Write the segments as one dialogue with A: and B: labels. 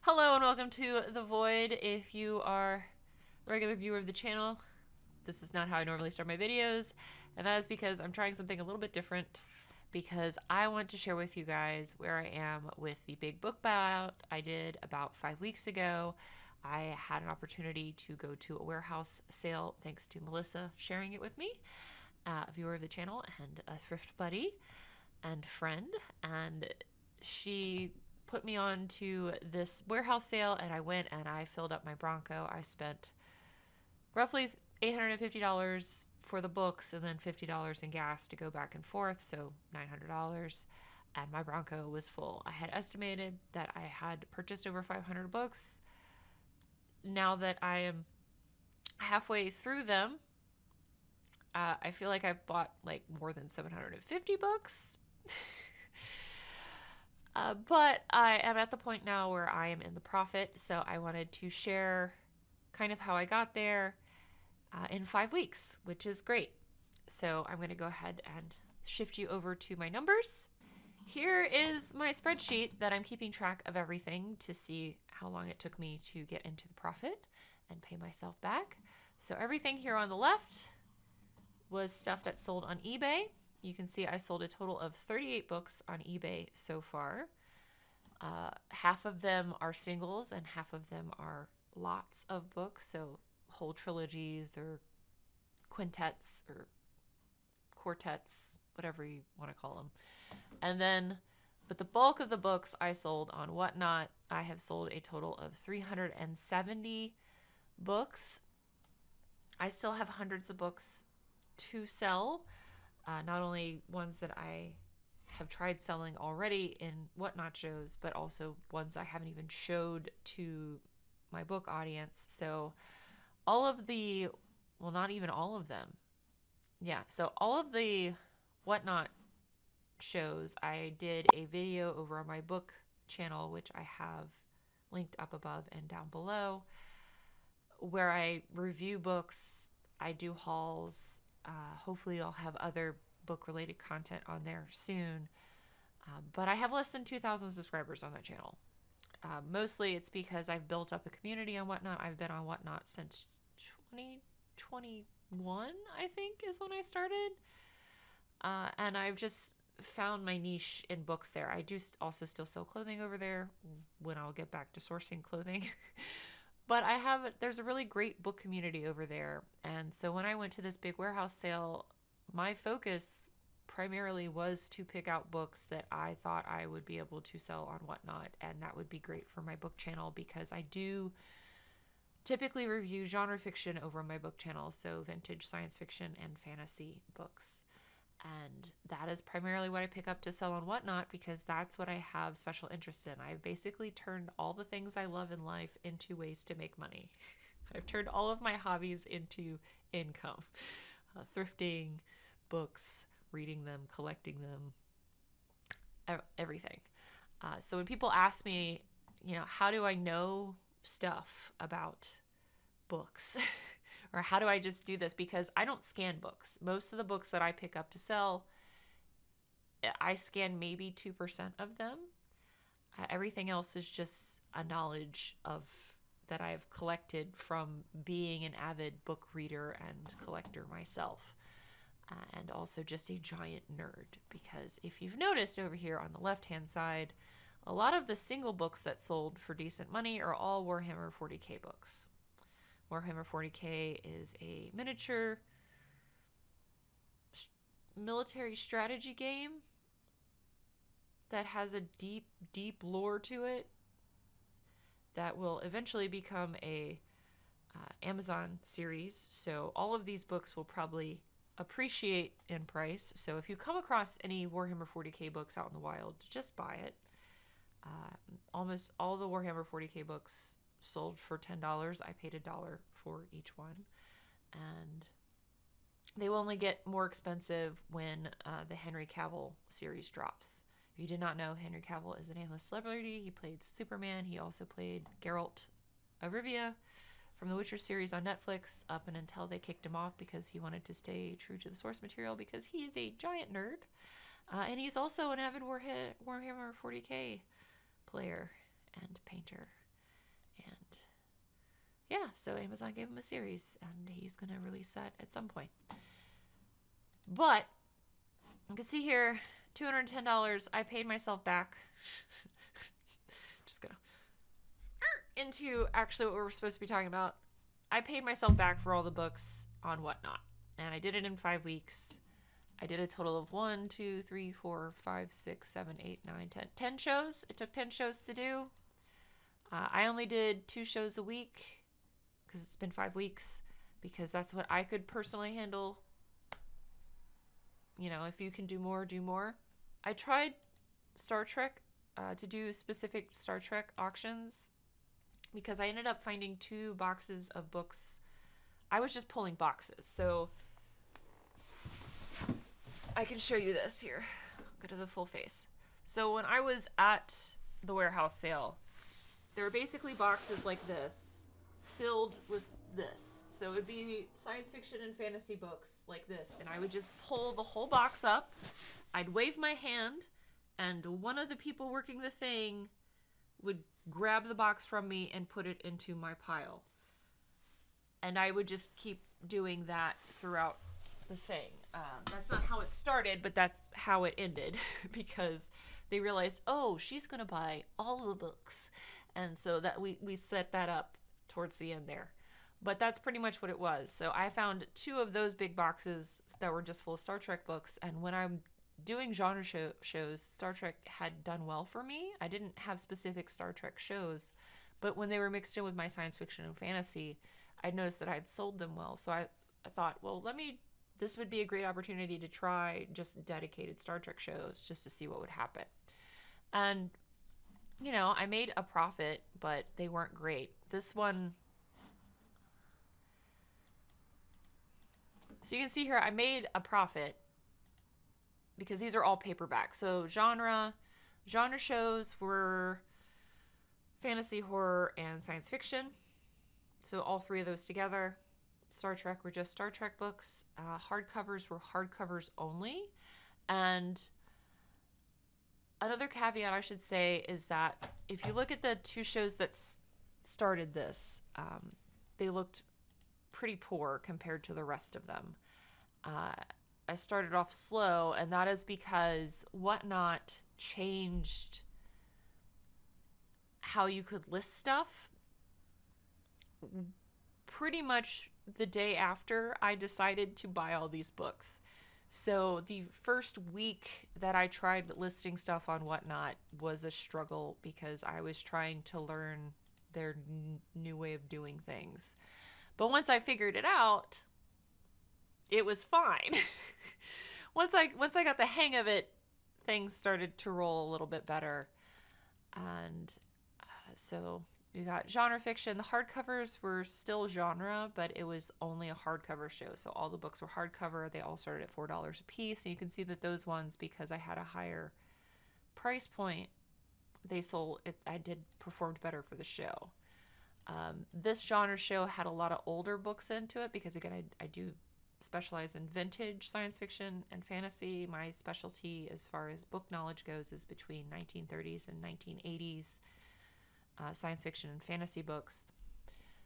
A: Hello and welcome to The Void. If you are a regular viewer of the channel, this is not how I normally start my videos, and that is because I'm trying something a little bit different because I want to share with you guys where I am with the big book buyout I did about 5 weeks ago. I had an opportunity to go to a warehouse sale thanks to Melissa sharing it with me, a viewer of the channel and a thrift buddy and friend, and she put me on to this warehouse sale, and I went and I filled up my Bronco. I spent roughly $850 for the books and then $50 in gas to go back and forth, so $900. And my Bronco was full. I had estimated that I had purchased over 500 books. Now that I am halfway through them, I feel like I bought like more than 750 books. But I am at the point now where I am in the profit, so I wanted to share kind of how I got there in 5 weeks, which is great. So I'm going to go ahead and shift you over to my numbers. Here is my spreadsheet that I'm keeping track of everything to see how long it took me to get into the profit and pay myself back. So everything here on the left was stuff that sold on eBay. You can see I sold a total of 38 books on eBay so far. Half of them are singles and half of them are lots of books, so whole trilogies or quintets or quartets, whatever you want to call them. And then, but the bulk of the books I sold on Whatnot. I have sold a total of 370 books. I still have hundreds of books to sell. Not only ones that I have tried selling already in Whatnot shows, but also ones I haven't even showed to my book audience. So all of the, well, not even all of them. Yeah, so all of the Whatnot shows, I did a video over on my book channel, which I have linked up above and down below, where I review books, I do hauls. Hopefully I'll have other book-related content on there soon. But I have less than 2,000 subscribers on that channel. Mostly it's because I've built up a community on Whatnot. I've been on Whatnot since 2021, I think, is when I started. And I've just found my niche in books there. I do also still sell clothing over there when I'll get back to sourcing clothing. But there's a really great book community over there. And so when I went to this big warehouse sale, my focus primarily was to pick out books that I thought I would be able to sell on Whatnot. And that would be great for my book channel because I do typically review genre fiction over my book channel. So vintage science fiction and fantasy books. And that is primarily what I pick up to sell on Whatnot because that's what I have special interest in. I've basically turned all the things I love in life into ways to make money. I've turned all of my hobbies into income. Thrifting, books, reading them, collecting them, everything. So when people ask me, how do I know stuff about books? Or how do I just do this? Because I don't scan books. Most of the books that I pick up to sell, I scan maybe 2% of them. Everything else is just a knowledge that I've collected from being an avid book reader and collector myself. And also just a giant nerd. Because if you've noticed over here on the left-hand side, a lot of the single books that sold for decent money are all Warhammer 40k books. Warhammer 40k is a miniature military strategy game that has a deep, deep lore to it that will eventually become a Amazon series. So all of these books will probably appreciate in price. So if you come across any Warhammer 40k books out in the wild, just buy it. Almost all the Warhammer 40k books sold for $10. I paid $1 for each one. And they will only get more expensive when the Henry Cavill series drops. If you did not know, Henry Cavill is an A-list celebrity. He played Superman. He also played Geralt of Rivia from the Witcher series on Netflix up and until they kicked him off because he wanted to stay true to the source material because he is a giant nerd. And he's also an avid Warhammer 40k player and painter. yeah, so Amazon gave him a series, and he's going to release that at some point. But you can see here, $210. I paid myself back. Just gonna into actually what we're supposed to be talking about. I paid myself back for all the books on Whatnot, and I did it in 5 weeks. I did a total of 1, 2, 3, 4, 5, 6, 7, 8, 9, 10. 10 shows. It took 10 shows to do. I only did 2 shows a week because it's been 5 weeks, because that's what I could personally handle. You know, if you can do more, do more. I tried Star Trek to do specific Star Trek auctions because I ended up finding 2 boxes of books. I was just pulling boxes. So I can show you this here. Go to the full face. So when I was at the warehouse sale, there were basically boxes like this filled with this. So it would be science fiction and fantasy books like this. And I would just pull the whole box up. I'd wave my hand, and one of the people working the thing would grab the box from me and put it into my pile. And I would just keep doing that throughout the thing. That's not how it started, but that's how it ended because they realized, oh, she's going to buy all the books. And so that we set that up towards the end there. But that's pretty much what it was. So I found 2 of those big boxes that were just full of Star Trek books. And when I'm doing genre shows, Star Trek had done well for me. I didn't have specific Star Trek shows, but when they were mixed in with my science fiction and fantasy, I noticed that I had sold them well. So I thought, well, this would be a great opportunity to try just dedicated Star Trek shows just to see what would happen. And, you know, I made a profit, but they weren't great. This one, so you can see here, I made a profit because these are all paperback. So genre shows were fantasy, horror, and science fiction. So all 3 of those together. Star Trek were just Star Trek books. Hardcovers were hardcovers only. And another caveat I should say is that if you look at the 2 shows that started this, they looked pretty poor compared to the rest of them. I started off slow, and that is because Whatnot changed how you could list stuff pretty much the day after I decided to buy all these books. So the first week that I tried listing stuff on Whatnot was a struggle because I was trying to learn their new way of doing things. But once I figured it out, it was fine. Once I got the hang of it, things started to roll a little bit better. And so you got genre fiction. The hardcovers were still genre, but it was only a hardcover show. So all the books were hardcover. They all started at $4 a piece. And you can see that those ones, because I had a higher price point, I did performed better for the show. This genre show had a lot of older books into it because, again, I do specialize in vintage science fiction and fantasy. My specialty as far as book knowledge goes is between 1930s and 1980s science fiction and fantasy books.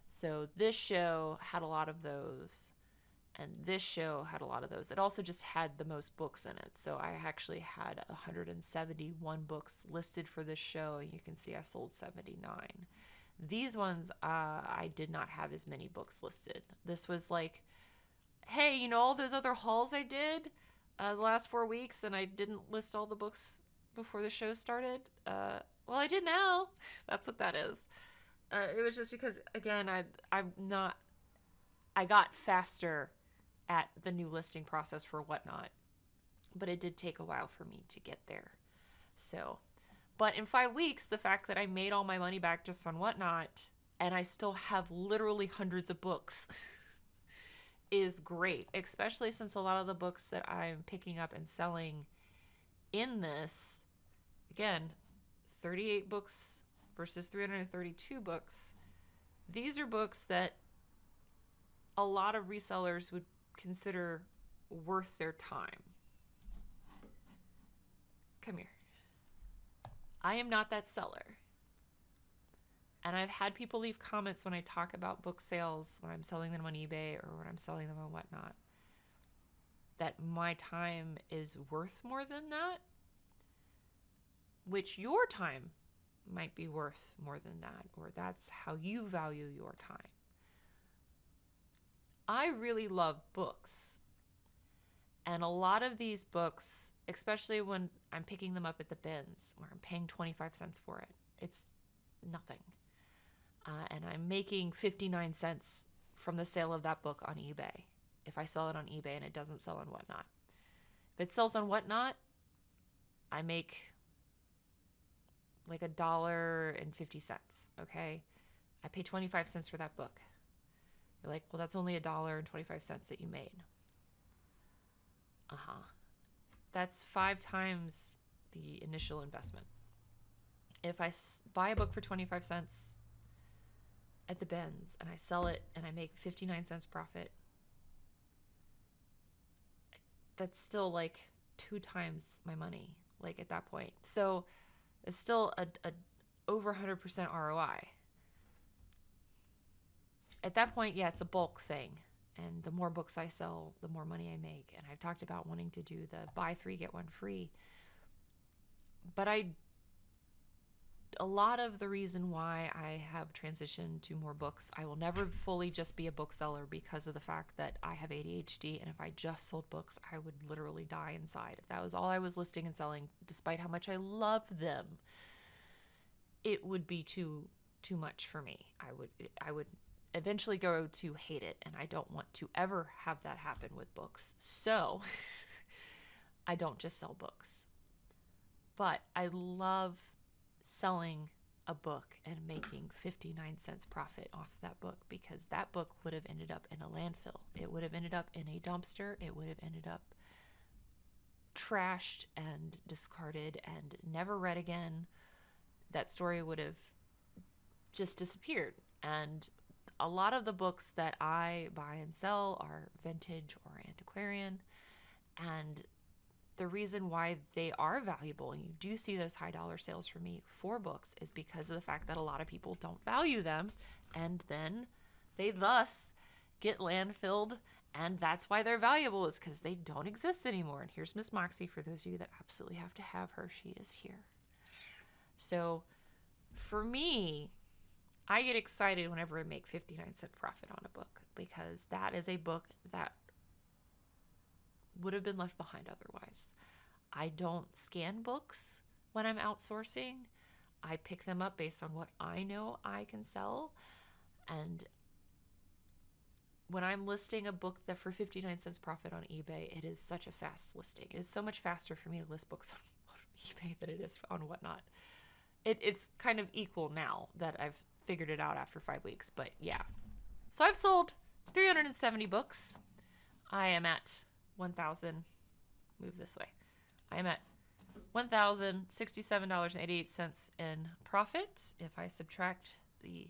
A: So this show had a lot of those, and this show had a lot of those. It also just had the most books in it. So I actually had 171 books listed for this show. You can see I sold 79. These ones, I did not have as many books listed. This was like, hey, you know all those other hauls I did the last 4 weeks, and I didn't list all the books before the show started? Well, I did now. That's what that is. It was just because, again, I got faster at the new listing process for Whatnot, but it did take a while for me to get there. So, but in 5 weeks, the fact that I made all my money back just on Whatnot, and I still have literally hundreds of books is great, especially since a lot of the books that I'm picking up and selling in this, again, 38 books versus 332 books. These are books that a lot of resellers would consider worth their time. Come here. I am not that seller. And I've had people leave comments when I talk about book sales, when I'm selling them on eBay or when I'm selling them on whatnot, that my time is worth more than that, which your time might be worth more than that, or that's how you value your time. I really love books. And a lot of these books, especially when I'm picking them up at the bins where I'm paying 25 cents for it, it's nothing. And I'm making 59 cents from the sale of that book on eBay if I sell it on eBay and it doesn't sell on Whatnot. If it sells on Whatnot, I make like $1.50, okay? I pay 25 cents for that book. You're like, well, that's only $1.25 that you made. That's 5 times the initial investment. If I buy a book for 25 cents at the bins and I sell it and I make 59 cents profit, that's still like 2 times my money, like at that point. So it's still a over 100% ROI. At that point, yeah, it's a bulk thing. And the more books I sell, the more money I make. And I've talked about wanting to do the buy 3, get 1 free. But a lot of the reason why I have transitioned to more books, I will never fully just be a bookseller because of the fact that I have ADHD. And if I just sold books, I would literally die inside. If that was all I was listing and selling, despite how much I love them, it would be too much for me. I would eventually go to hate it, and I don't want to ever have that happen with books. So I don't just sell books. But I love selling a book and making 59 cents profit off that book, because that book would have ended up in a landfill. It would have ended up in a dumpster. It would have ended up trashed and discarded and never read again. That story would have just disappeared. And a lot of the books that I buy and sell are vintage or antiquarian. And the reason why they are valuable, and you do see those high dollar sales for me for books, is because of the fact that a lot of people don't value them. And then they thus get landfilled. And that's why they're valuable, is because they don't exist anymore. And here's Miss Moxie. For those of you that absolutely have to have her, she is here. So for me, I get excited whenever I make 59 cent profit on a book, because that is a book that would have been left behind otherwise. I don't scan books when I'm outsourcing. I pick them up based on what I know I can sell. And when I'm listing a book that for 59 cents profit on eBay, it is such a fast listing. It is so much faster for me to list books on eBay than it is on Whatnot. It's kind of equal now that I've figured it out after 5 weeks, but yeah. So I've sold 370 books. I am at move this way. I am at $1,067.88 in profit. If I subtract the,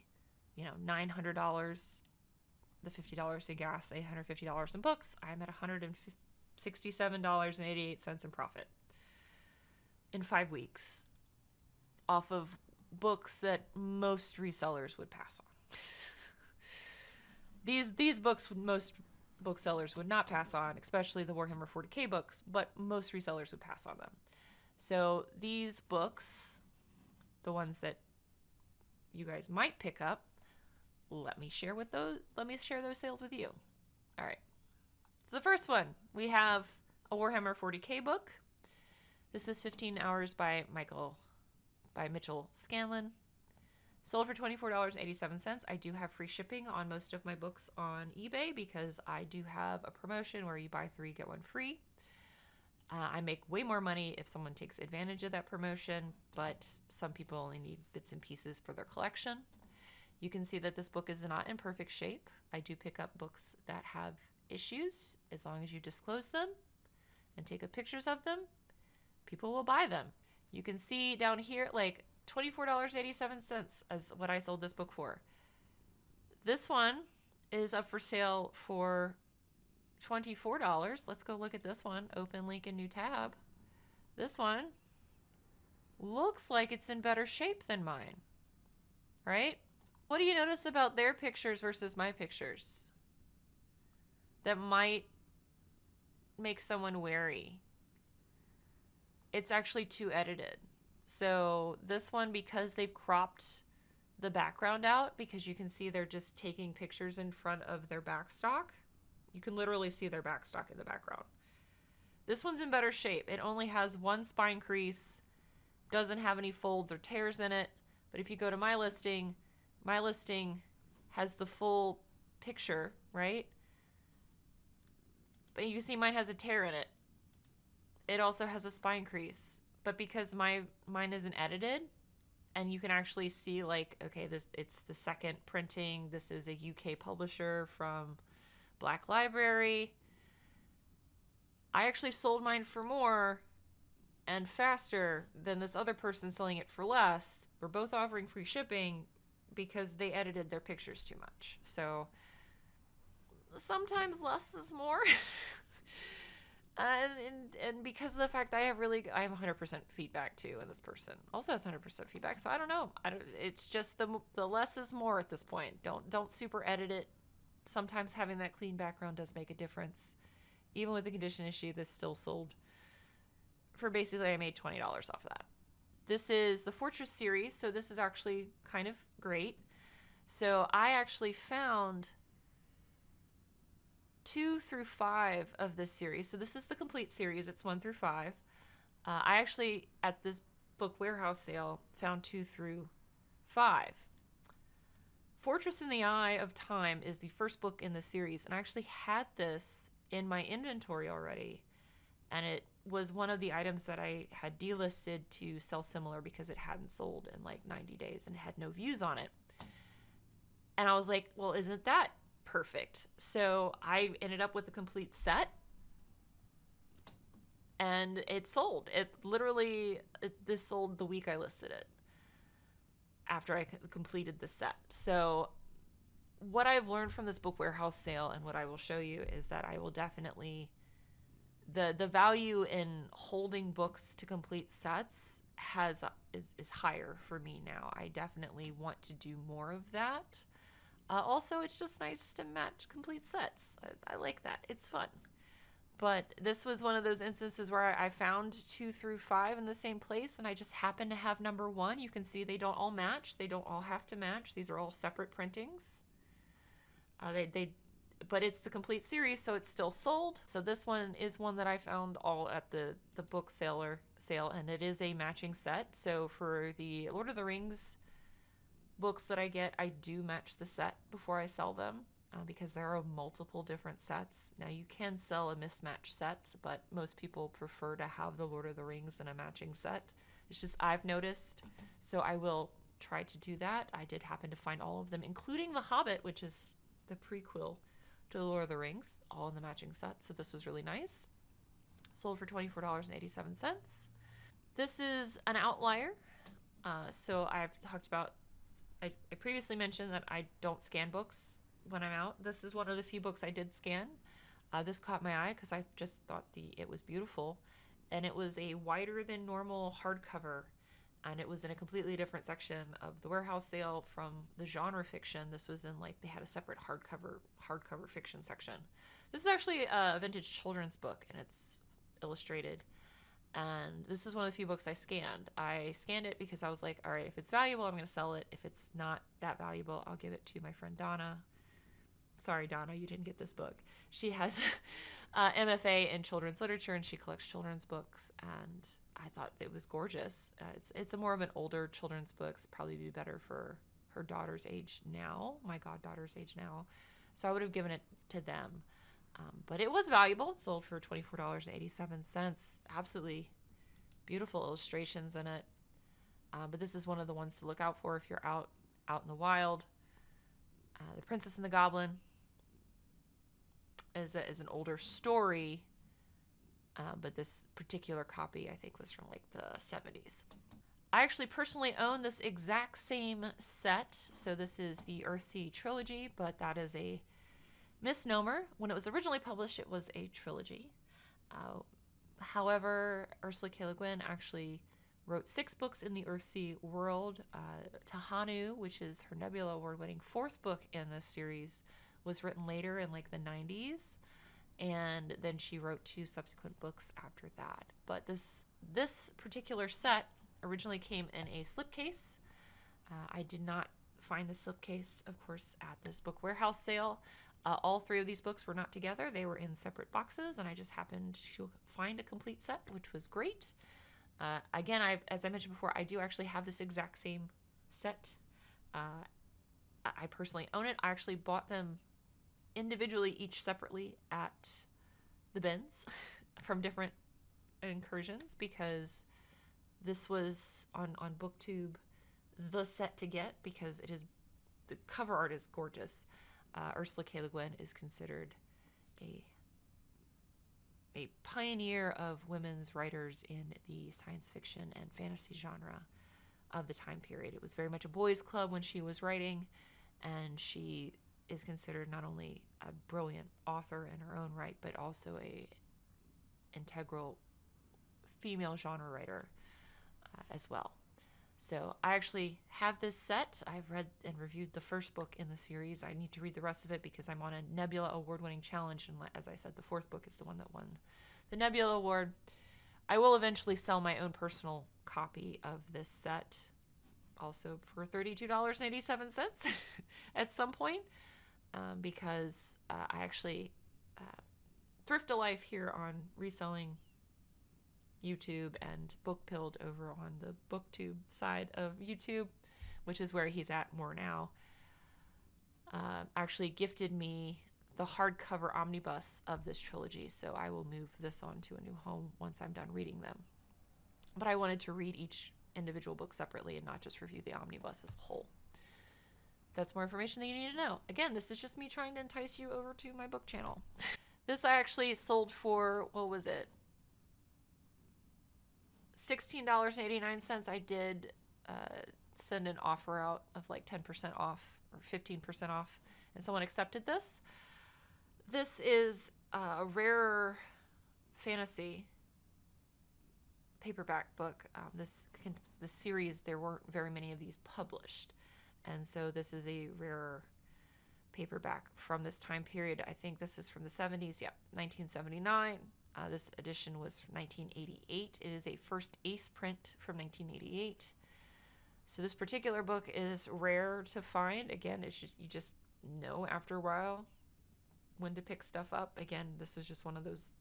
A: $900, the $50 in gas, $850 in books, I'm at $167.88 in profit in 5 weeks off of books that most resellers would pass on. These books most booksellers would not pass on, especially the Warhammer 40K books, but most resellers would pass on them. So these books, the ones that you guys might pick up, let me share those sales with you. All right. So the first one, we have a Warhammer 40K book. This is 15 Hours by Mitchell Scanlon. Sold for $24.87. I do have free shipping on most of my books on eBay because I do have a promotion where you buy 3, get 1 free. I make way more money if someone takes advantage of that promotion, but some people only need bits and pieces for their collection. You can see that this book is not in perfect shape. I do pick up books that have issues. As long as you disclose them and take pictures of them, people will buy them. You can see down here, like $24.87 as what I sold this book for. This one is up for sale for $24. Let's go look at this one. Open link in new tab. This one looks like it's in better shape than mine, right? What do you notice about their pictures versus my pictures that might make someone wary? It's actually too edited. So this one, because they've cropped the background out, because you can see they're just taking pictures in front of their backstock. You can literally see their backstock in the background. This one's in better shape. It only has one spine crease, doesn't have any folds or tears in it. But if you go to my listing has the full picture, right? But you can see mine has a tear in it. It also has a spine crease. But because mine isn't edited, and you can actually see like, okay, it's the second printing. This is a UK publisher from Black Library. I actually sold mine for more and faster than this other person selling it for less. We're both offering free shipping because they edited their pictures too much. So sometimes less is more. And because of the fact I have 100% feedback too, and this person also has 100% feedback. So I don't know. It's just the less is more at this point. Don't super edit it. Sometimes having that clean background does make a difference. Even with the condition issue, this still sold for basically, I made $20 off of that. This is the Fortress series, so this is actually kind of great. So I actually found 2 through 5 of this series. So this is the complete series. It's 1 through 5. I actually, at this book warehouse sale, found 2 through 5. Fortress in the Eye of Time is the first book in the series, and I actually had this in my inventory already, and it was one of the items that I had delisted to sell similar because it hadn't sold in like 90 days and it had no views on it. And I was like, well, isn't that perfect? So I ended up with a complete set, and it sold. This sold the week I listed it after I completed the set. So what I've learned from this book warehouse sale, and what I will show you, is that I will definitely, the value in holding books to complete sets is higher for me now. I definitely want to do more of that. Also, it's just nice to match complete sets. I like that. It's fun. But this was one of those instances where I found 2 through 5 in the same place, and I just happened to have number 1. You can see they don't all match. They don't all have to match. These are all separate printings. But it's the complete series, so it's still sold. So this one is one that I found all at the book sale, and it is a matching set. So for the Lord of the Rings books that I get, I do match the set before I sell them, because there are multiple different sets. Now you can sell a mismatched set, but most people prefer to have the Lord of the Rings in a matching set. It's just I've noticed, so I will try to do that. I did happen to find all of them, including The Hobbit, which is the prequel to The Lord of the Rings, all in the matching set. So this was really nice. Sold for $24.87. This is an outlier. So I've talked about, I previously mentioned that I don't scan books when I'm out. This is one of the few books I did scan. This caught my eye because I just thought it was beautiful. And it was a wider than normal hardcover. And it was in a completely different section of the warehouse sale from the genre fiction. This was in they had a separate hardcover fiction section. This is actually a vintage children's book, and it's illustrated. And this is one of the few books I scanned. I scanned it because I was like, all right, if it's valuable, I'm going to sell it. If it's not that valuable, I'll give it to my friend Donna. Sorry, Donna, you didn't get this book. She has MFA in children's literature, and she collects children's books, and I thought it was gorgeous. It's a more of an older children's book. It's probably be better for her daughter's age now, my goddaughter's age now. So I would have given it to them. But it was valuable. It sold for $24.87. Absolutely beautiful illustrations in it. But this is one of the ones to look out for if you're out in the wild. The Princess and the Goblin is an older story. But this particular copy, I think, was from the 70s. I actually personally own this exact same set. So this is the Earthsea trilogy, but that is a misnomer. When it was originally published, it was a trilogy. However, Ursula K. Le Guin actually wrote 6 books in the Earthsea world. Tahanu, which is her Nebula Award-winning 4th book in this series, was written later in like the 90s, and then she wrote 2 subsequent books after that. But this particular set originally came in a slipcase. I did not find the slipcase, of course, at this book warehouse sale. All 3 of these books were not together. They were in separate boxes, and I just happened to find a complete set, which was great. Again, as I mentioned before, I do actually have this exact same set. I personally own it. I actually bought them individually, each separately, at the bins from different incursions, because this was on BookTube the set to get, because it is, the cover art is gorgeous. Ursula K. Le Guin is considered a pioneer of women's writers in the science fiction and fantasy genre of the time period. It was very much a boys' club when she was writing, and she is considered not only a brilliant author in her own right, but also a integral female genre writer as well. So I actually have this set. I've read and reviewed the first book in the series. I need to read the rest of it because I'm on a Nebula Award-winning challenge, and as I said, the 4th book is the one that won the Nebula Award. I will eventually sell my own personal copy of this set, also for $32.87 at some point, because I actually thrift a life here on reselling YouTube and bookpilled over on the BookTube side of YouTube, which is where he's at more now. Actually gifted me the hardcover omnibus of this trilogy, so I will move this on to a new home once I'm done reading them. But I wanted to read each individual book separately and not just review the omnibus as a whole. That's more information that you need to know. Again, this is just me trying to entice you over to my book channel. This I actually sold for, what was it? $16.89. I did send an offer out of like 10% off or 15% off, and someone accepted this. This is a rare fantasy paperback book. This series, there weren't very many of these published, and so this is a rare paperback from this time period. I think this is from the 70s. Yep, 1979. This edition was from 1988. It is a first Ace print from 1988. So this particular book is rare to find. Again, it's just, you just know after a while when to pick stuff up. Again, this was just one of those,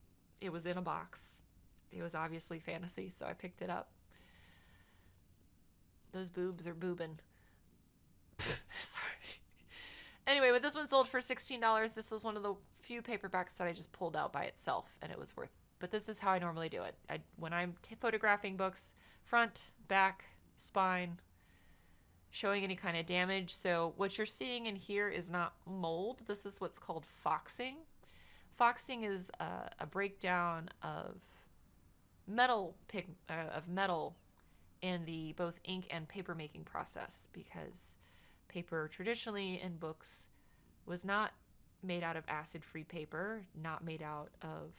A: it was in a box. It was obviously fantasy, so I picked it up. Those boobs are boobin'. Sorry. Anyway, but this one sold for $16. This was one of the few paperbacks that I just pulled out by itself, and it was worth. But this is how I normally do it. When I'm photographing books, front, back, spine, showing any kind of damage. So what you're seeing in here is not mold. This is what's called foxing. Foxing is a breakdown of metal in the both ink and paper making process, because paper traditionally in books was not made out of acid-free paper, not made out of,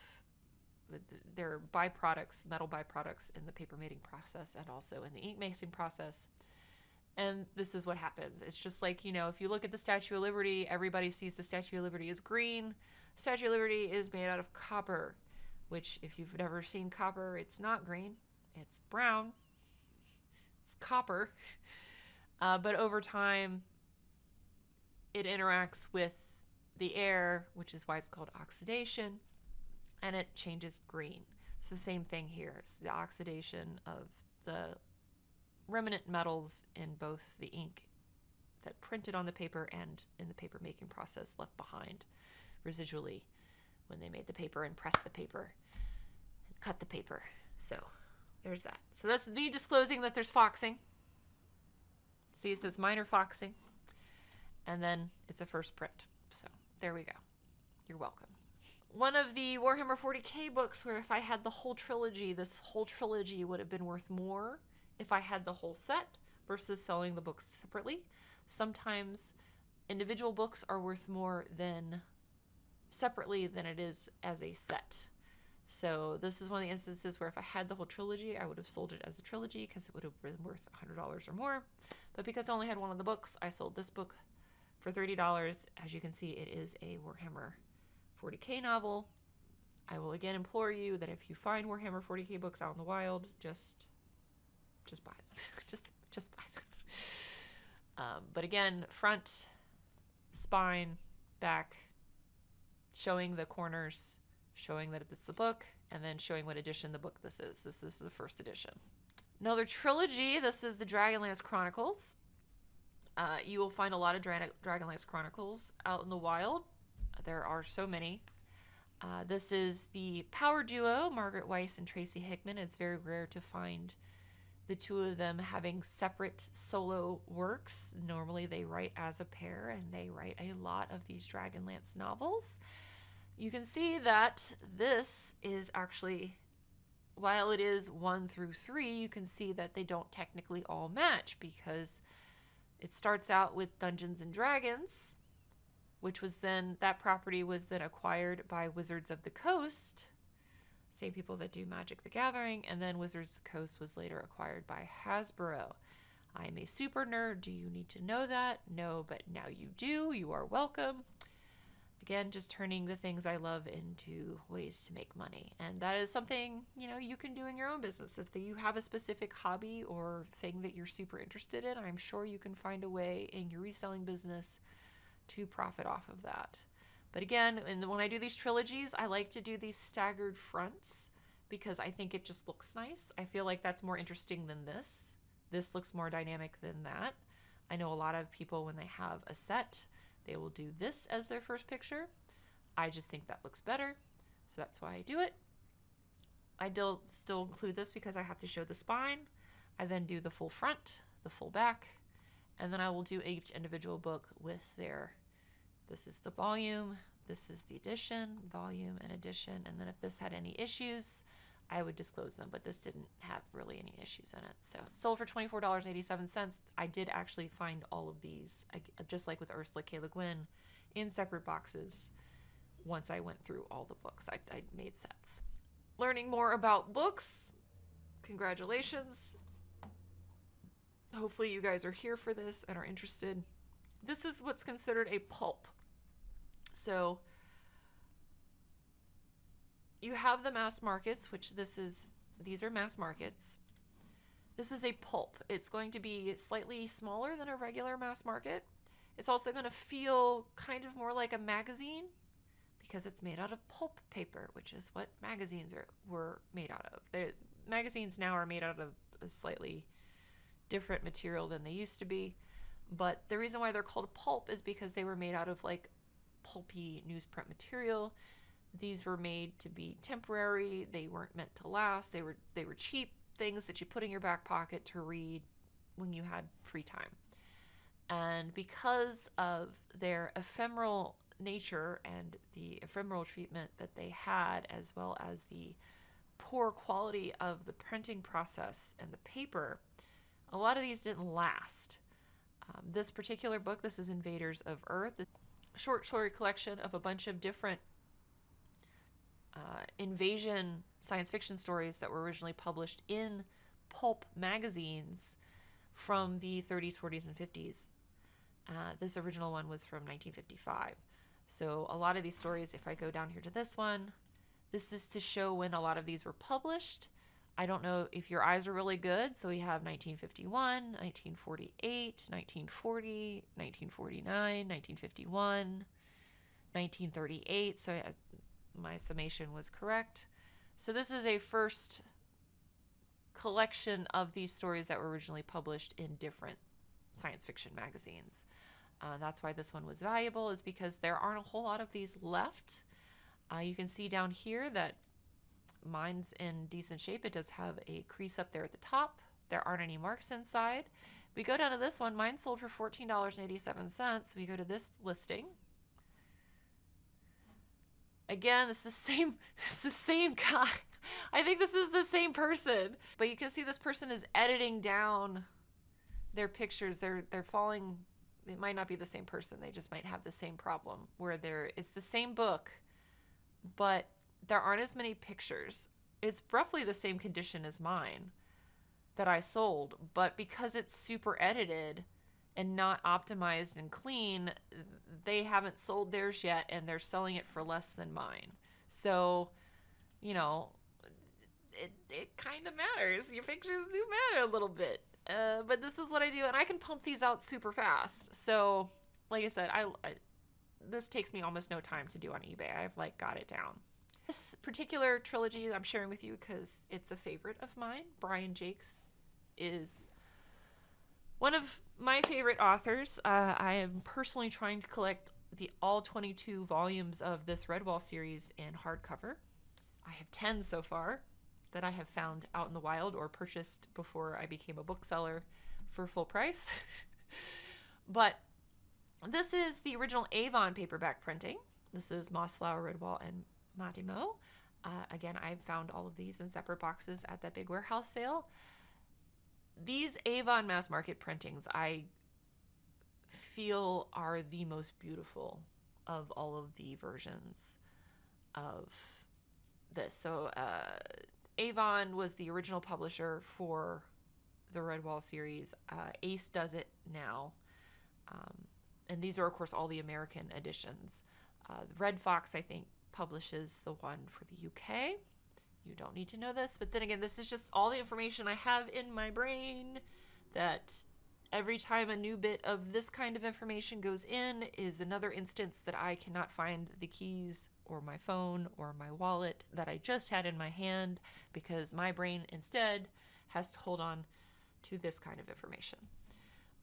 A: there are byproducts, metal byproducts in the paper making process and also in the ink making process. And this is what happens. It's just like, you know, if you look at the Statue of Liberty, everybody sees the Statue of Liberty as green. Statue of Liberty is made out of copper, which if you've never seen copper, it's not green, it's brown. It's copper. But over time, it interacts with the air, which is why it's called oxidation, and it changes green. It's the same thing here. It's the oxidation of the remnant metals in both the ink that printed on the paper and in the paper making process left behind residually when they made the paper and pressed the paper and cut the paper. So there's that. So that's me disclosing that there's foxing. See, it says minor foxing, and then it's a first print. So there we go. You're welcome. One of the Warhammer 40K books where if I had the whole trilogy, this whole trilogy would have been worth more if I had the whole set versus selling the books separately. Sometimes individual books are worth more than separately than it is as a set. So this is one of the instances where if I had the whole trilogy, I would have sold it as a trilogy because it would have been worth $100 or more. But because I only had one of the books, I sold this book for $30. As you can see, it is a Warhammer 40K novel. I will again implore you that if you find Warhammer 40K books out in the wild, just buy them. just buy them. But again, front, spine, back, showing the corners, showing that it's the book, and then showing what edition the book this is. This is the first edition. Another trilogy, this is the Dragonlance Chronicles. You will find a lot of Dragonlance Chronicles out in the wild. There are so many. This is the power duo, Margaret Weiss and Tracy Hickman. It's very rare to find the two of them having separate solo works. Normally they write as a pair, and they write a lot of these Dragonlance novels. You can see that this is actually, while it is 1 through 3, you can see that they don't technically all match, because it starts out with Dungeons and Dragons, which was then, that property was then acquired by Wizards of the Coast, same people that do Magic the Gathering, and then Wizards of the Coast was later acquired by Hasbro. I'm a super nerd. Do you need to know that? No, but now you do. You are welcome. Again, just turning the things I love into ways to make money. And that is something, you can do in your own business. If you have a specific hobby or thing that you're super interested in, I'm sure you can find a way in your reselling business to profit off of that. But again, when I do these trilogies, I like to do these staggered fronts because I think it just looks nice. I feel like that's more interesting than this. This looks more dynamic than that. I know a lot of people, when they have a set, they will do this as their first picture. I just think that looks better, so that's why I do it. I still include this because I have to show the spine. I then do the full front, the full back, and then I will do each individual book with this is the volume, this is the edition, volume, and edition, and then if this had any issues, I would disclose them, but this didn't have really any issues in it. So sold for $24.87. I did actually find all of these, just like with Ursula K. Le Guin, in separate boxes once I went through all the books. I made sets. Learning more about books, congratulations. Hopefully you guys are here for this and are interested. This is what's considered a pulp. So you have the mass markets, which these are mass markets. This is a pulp. It's going to be slightly smaller than a regular mass market. It's also going to feel kind of more like a magazine because it's made out of pulp paper, which is what magazines were made out of. Magazines now are made out of a slightly different material than they used to be. But the reason why they're called pulp is because they were made out of like pulpy newsprint material. These were made to be temporary. They weren't meant to last. They were cheap things that you put in your back pocket to read when you had free time. And because of their ephemeral nature and the ephemeral treatment that they had, as well as the poor quality of the printing process and the paper, a lot of these didn't last. This particular book, this is Invaders of Earth, a short story collection of a bunch of different invasion science fiction stories that were originally published in pulp magazines from the 30s, 40s, and 50s. This original one was from 1955. So a lot of these stories, if I go down here to this one, this is to show when a lot of these were published. I don't know if your eyes are really good, so we have 1951, 1948, 1940, 1949, 1951, 1938, so my summation was correct. So this is a first collection of these stories that were originally published in different science fiction magazines. That's why this one was valuable, is because there aren't a whole lot of these left. You can see down here that mine's in decent shape. It does have a crease up there at the top. There aren't any marks inside. We go down to this one. Mine sold for $14.87. We go to this listing. Again, this is the same guy. I think this is the same person. But you can see this person is editing down their pictures. They're falling. It might not be the same person. They just might have the same problem where it's the same book, but there aren't as many pictures. It's roughly the same condition as mine that I sold, but because it's super edited and not optimized and clean, they haven't sold theirs yet, and they're selling it for less than mine. So, you know, it kind of matters. Your pictures do matter a little bit. But this is what I do, and I can pump these out super fast. So, like I said, I this takes me almost no time to do on eBay. I've like got it down. This particular trilogy I'm sharing with you because it's a favorite of mine. Brian Jakes is one of my favorite authors. I am personally trying to collect all 22 volumes of this Redwall series in hardcover. I have 10 so far that I have found out in the wild or purchased before I became a bookseller for full price. But this is the original Avon paperback printing. This is Mossflower, Redwall, and Matimo. Again, I found all of these in separate boxes at that big warehouse sale. These Avon mass market printings, I feel, are the most beautiful of all of the versions of this. So Avon was the original publisher for the Redwall series. Ace does it now. And these are, of course, all the American editions. Red Fox, I think, publishes the one for the UK. You don't need to know this, but then again, this is just all the information I have in my brain, that every time a new bit of this kind of information goes in is another instance that I cannot find the keys or my phone or my wallet that I just had in my hand, because my brain instead has to hold on to this kind of information.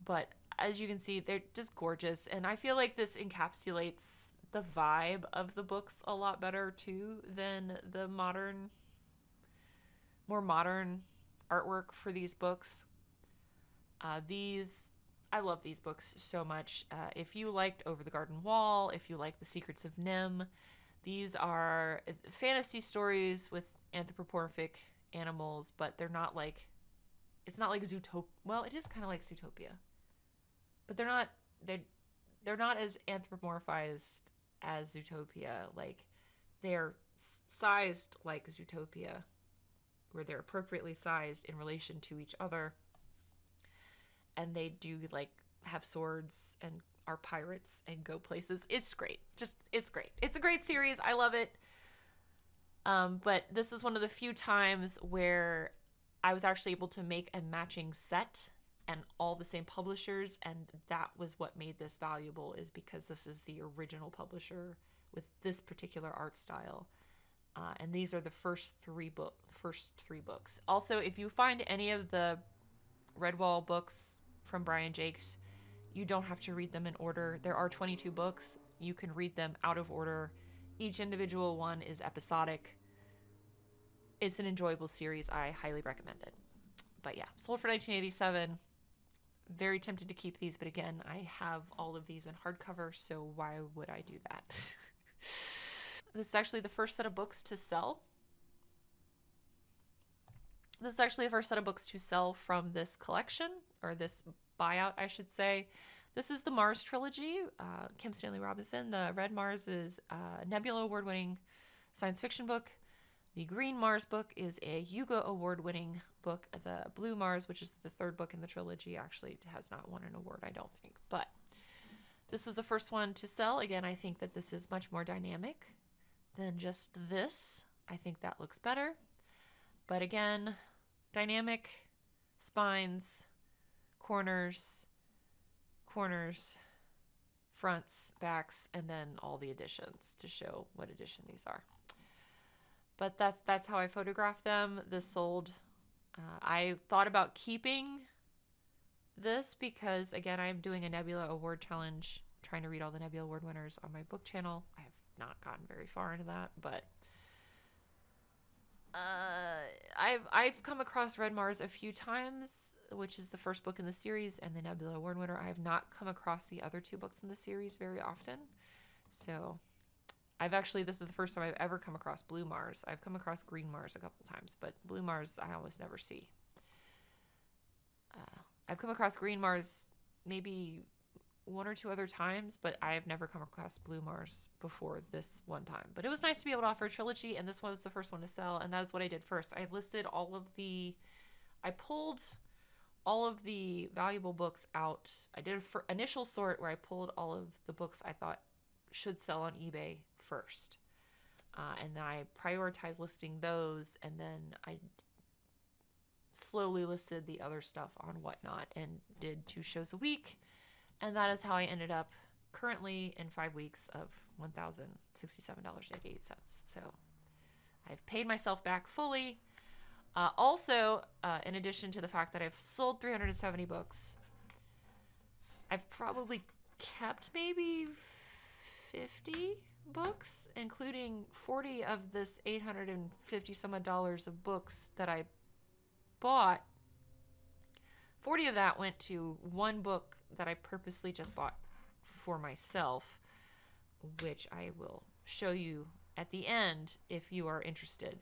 A: But as you can see, they're just gorgeous, and I feel like this encapsulates the vibe of the books a lot better too than the more modern artwork for these books. I love these books so much. If you liked Over the Garden Wall, if you like The Secrets of Nim, these are fantasy stories with anthropomorphic animals, but they're not like, it's not like Zootopia. Well, it is kind of like Zootopia, but they're not as anthropomorphized as Zootopia. Like, they're sized like Zootopia, where they're appropriately sized in relation to each other, and they do like have swords and are pirates and go places. It's great. It's great. It's a great series. I love it. But this is one of the few times where I was actually able to make a matching set and all the same publishers, and that was what made this valuable, is because this is the original publisher with this particular art style. And these are the first three books. Also, if you find any of the Redwall books from Brian Jakes, you don't have to read them in order. There are 22 books. You can read them out of order. Each individual one is episodic. It's an enjoyable series. I highly recommend it. But yeah, sold for $19.87. Very tempted to keep these, but again, I have all of these in hardcover, so why would I do that? This is actually the first set of books to sell. This is actually the first set of books to sell from this collection, or this buyout, I should say. This is the Mars trilogy. Kim Stanley Robinson. The Red Mars is a Nebula Award-winning science fiction book. The Green Mars book is a Hugo Award-winning book. The Blue Mars, which is the third book in the trilogy, actually has not won an award, I don't think. But this is the first one to sell. Again, I think that this is much more dynamic than just this. I think that looks better. But again, dynamic, spines, corners, fronts, backs, and then all the additions to show what edition these are. But that's how I photographed them. This sold. I thought about keeping this because, again, I'm doing a Nebula Award challenge, trying to read all the Nebula Award winners on my book channel. I have not gotten very far into that, but I've come across Red Mars a few times, which is the first book in the series and the Nebula Award winner. I have not come across the other two books in the series very often. So this is the first time I've ever come across Blue Mars. I've come across Green Mars a couple times, but Blue Mars I almost never see. I've come across Green Mars maybe one or two other times, but I have never come across Blue Mars before this one time. But it was nice to be able to offer a trilogy, and this one was the first one to sell, and that is what I did first. I pulled all of the valuable books out. I did an initial sort where I pulled all of the books I thought should sell on eBay first. And then I prioritized listing those, and then I slowly listed the other stuff on Whatnot and did 2 shows a week. And that is how I ended up currently in 5 weeks of $1,067.88. So I've paid myself back fully. Also, in addition to the fact that I've sold 370 books, I've probably kept maybe 50 books, including 40 of this $850 some odd of books that I bought. 40 of that went to one book that I purposely just bought for myself, which I will show you at the end if you are interested.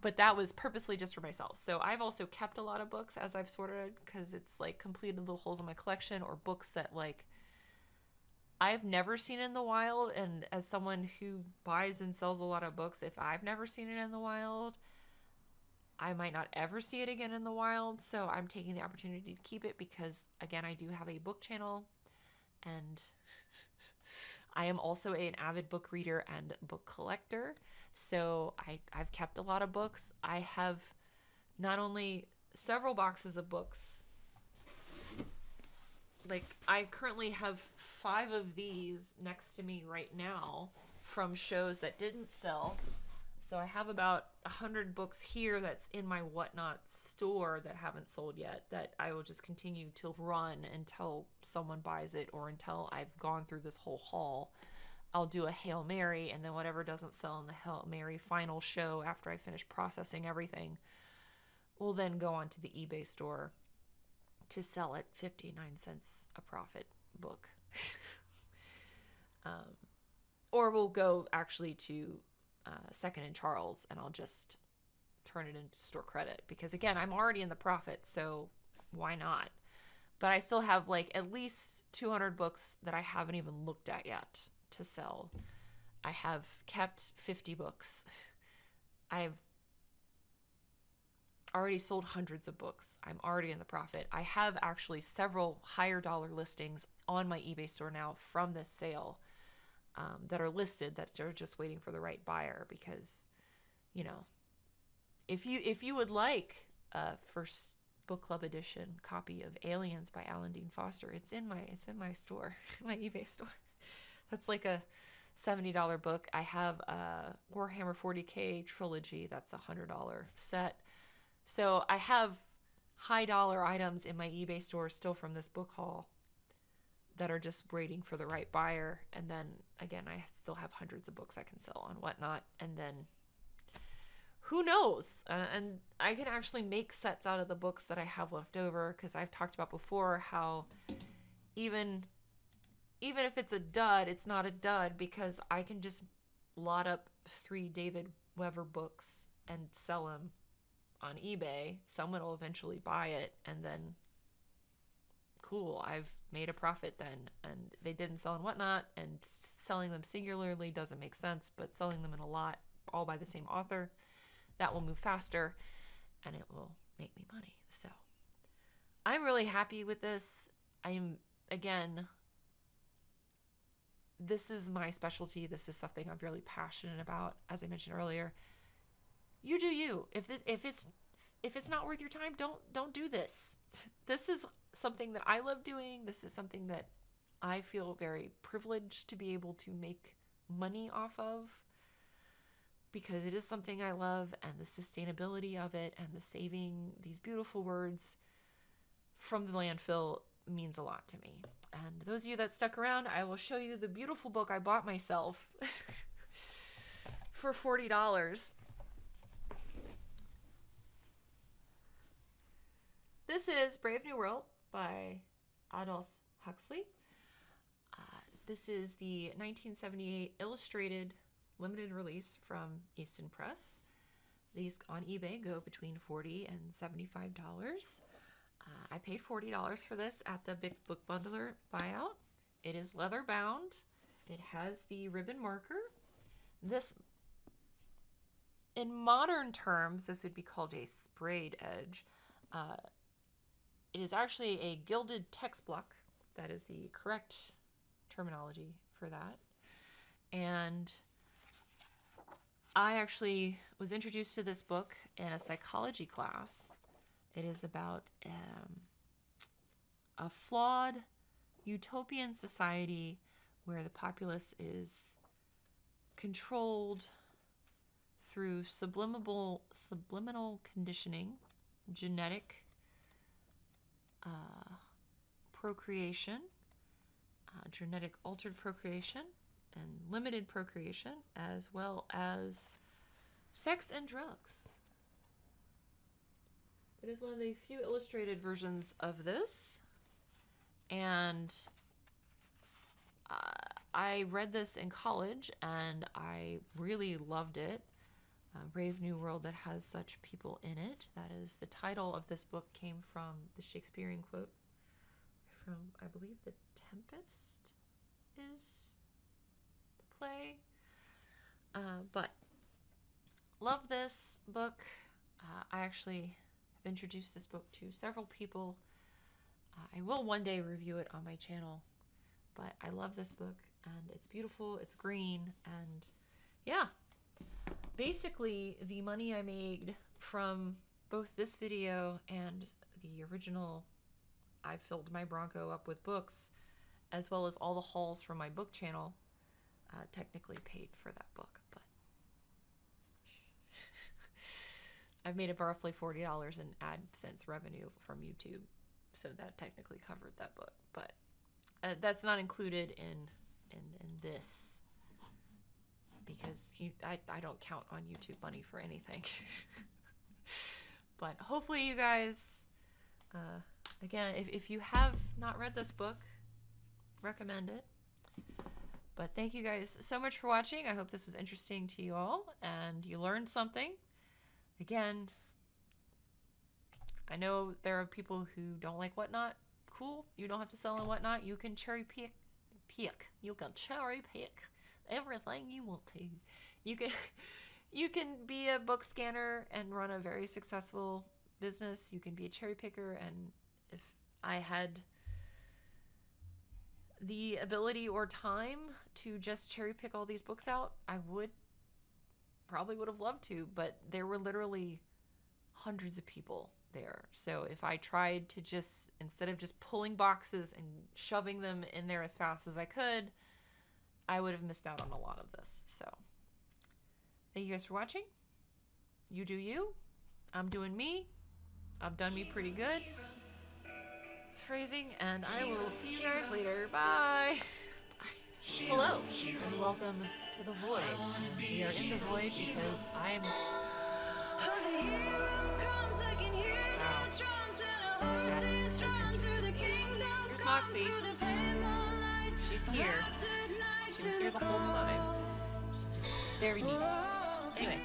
A: But that was purposely just for myself. So I've also kept a lot of books as I've sorted, because it's like completed little holes in my collection, or books that like I've never seen in the wild. And as someone who buys and sells a lot of books, if I've never seen it in the wild, I might not ever see it again in the wild. So I'm taking the opportunity to keep it because, again, I do have a book channel, and I am also an avid book reader and book collector. So I've kept a lot of books. I have not only several boxes of books, like I currently have 5 of these next to me right now from shows that didn't sell. So I have about 100 books here that's in my Whatnot store that haven't sold yet, that I will just continue to run until someone buys it, or until I've gone through this whole haul. I'll do a Hail Mary, and then whatever doesn't sell in the Hail Mary final show after I finish processing everything will then go on to the eBay store to sell at 59 cents a profit book. Or we'll go actually to Second and Charles, and I'll just turn it into store credit, because again, I'm already in the profit, so why not? But I still have like at least 200 books that I haven't even looked at yet to sell. I have kept 50 books. I've already sold hundreds of books. I'm already in the profit. I have actually several higher dollar listings on my eBay store now from this sale, that are listed, that are just waiting for the right buyer. Because, you know, if you would like a first book club edition copy of Aliens by Alan Dean Foster, it's in my store, my eBay store. That's like a $70 book. I have a Warhammer 40K trilogy. That's a $100 set. So I have high dollar items in my eBay store still from this book haul that are just waiting for the right buyer. And then again, I still have hundreds of books I can sell on Whatnot. And then who knows? And I can actually make sets out of the books that I have left over, because I've talked about before how even if it's a dud, it's not a dud, because I can just lot up 3 David Weber books and sell them on eBay. Someone will eventually buy it, and then cool, I've made a profit then. And they didn't sell and Whatnot, and selling them singularly doesn't make sense, but selling them in a lot, all by the same author, that will move faster, and it will make me money. So I'm really happy with this. Again, this is my specialty. This is something I'm really passionate about. As I mentioned earlier, you do you. If it's not worth your time, don't do this. This is something that I love doing. This is something that I feel very privileged to be able to make money off of, because it is something I love, and the sustainability of it and the saving these beautiful words from the landfill means a lot to me. And those of you that stuck around, I will show you the beautiful book I bought myself for $40. This is Brave New World by Aldous Huxley. This is the 1978 illustrated limited release from Easton Press. These on eBay go between $40 and $75. I paid $40 for this at the Big Book Bundler buyout. It is leather bound. It has the ribbon marker. This, in modern terms, this would be called a sprayed edge. It is actually a gilded text block. That is the correct terminology for that. And I actually was introduced to this book in a psychology class. It is about a flawed utopian society where the populace is controlled through subliminal conditioning, genetic procreation, genetic altered procreation, and limited procreation, as well as sex and drugs. It is one of the few illustrated versions of this, and I read this in college and I really loved it. Brave New World that has such people in it. That is the title of this book, came from the Shakespearean quote from, I believe, The Tempest is the play. But love this book. I actually have introduced this book to several people. I will one day review it on my channel, but I love this book and it's beautiful. It's green, and yeah. Basically, the money I made from both this video and the original I filled my Bronco up with books, as well as all the hauls from my book channel, technically paid for that book, but I've made it roughly $40 in AdSense revenue from YouTube, so that technically covered that book, but that's not included in this, because I don't count on YouTube money for anything. But hopefully you guys, again, if you have not read this book, recommend it. But thank you guys so much for watching. I hope this was interesting to you all and you learned something. Again, I know there are people who don't like Whatnot. Cool, you don't have to sell on Whatnot. You can cherry pick. You can cherry pick everything you want to. You can be a book scanner and run a very successful business. You can be a cherry picker, and if I had the ability or time to just cherry pick all these books out, I probably would have loved to, but there were literally hundreds of people there. So if I tried to just, instead of just pulling boxes and shoving them in there as fast as I could, I would have missed out on a lot of this. So thank you guys for watching. You do you. I'm doing me. I've done me pretty good. Phrasing, and I will see you guys later. Bye. Hello, and welcome to the void. We are in the void because I'm... Here's Moxie. She's here. She was here the whole time. She's just very neat. Anyway.